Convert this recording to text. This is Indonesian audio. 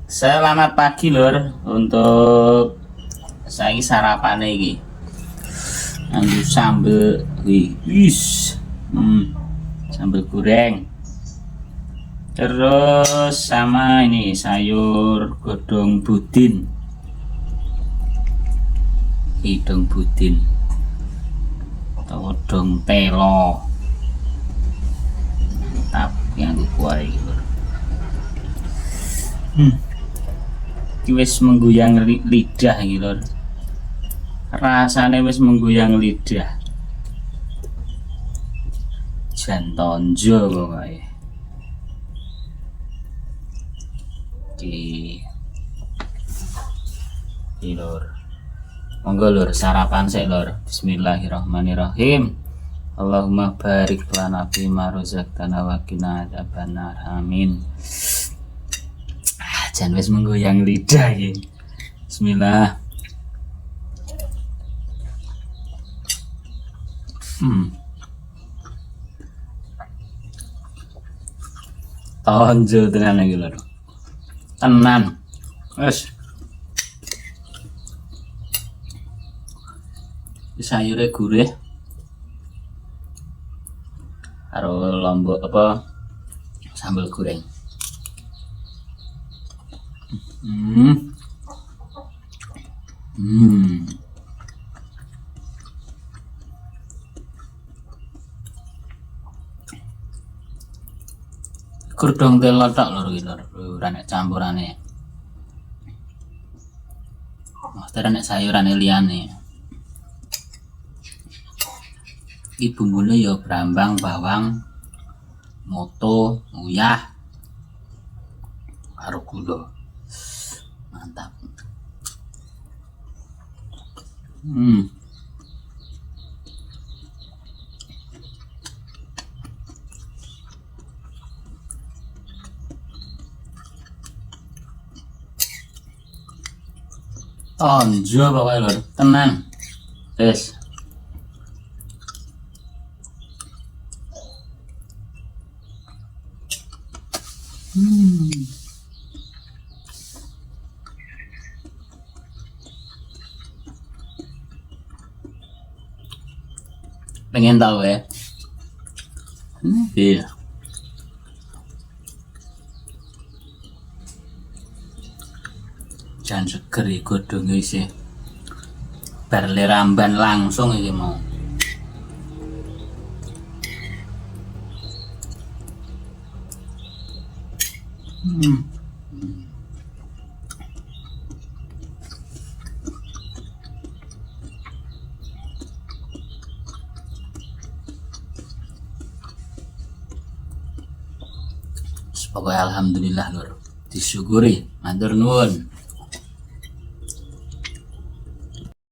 Selamat pagi lur, untuk saya sarapan ini nganggo sambel wis sambel goreng, terus sama ini sayur godong budin, hidung budin atau godong telo, tapi yang kuah ini lur. Iki wis mengguyang lidah iki lur. Rasane wis mengguyang lidah. Jan tonjo pokoke. Iki lur. Monggo lur sarapan sik lur. Bismillahirrahmanirrahim. Allahumma barik lana fima razaqtana wa qina adzabannar. Amin. Jan wis menggoyang lidah iki. Bismillah. Tonjo tenan iki lho. Tenan. Wes. Sayure gurih. Karo lombok apa sambal goreng. Godhong telo tok lho iki lho, ora nek campurane. Ora nek sayurane liyane. Iki bumbune ya brambang, bawang, moto, uyah, karo gula. Mantap. Tonjo pokoknya lho, tenan. Wes. Pengen tahu ya? Iya. Jan seger iki godhonge isih bar leramban langsung iki mau. Pokoknya alhamdulillah lur, disyukuri, matur nuwun.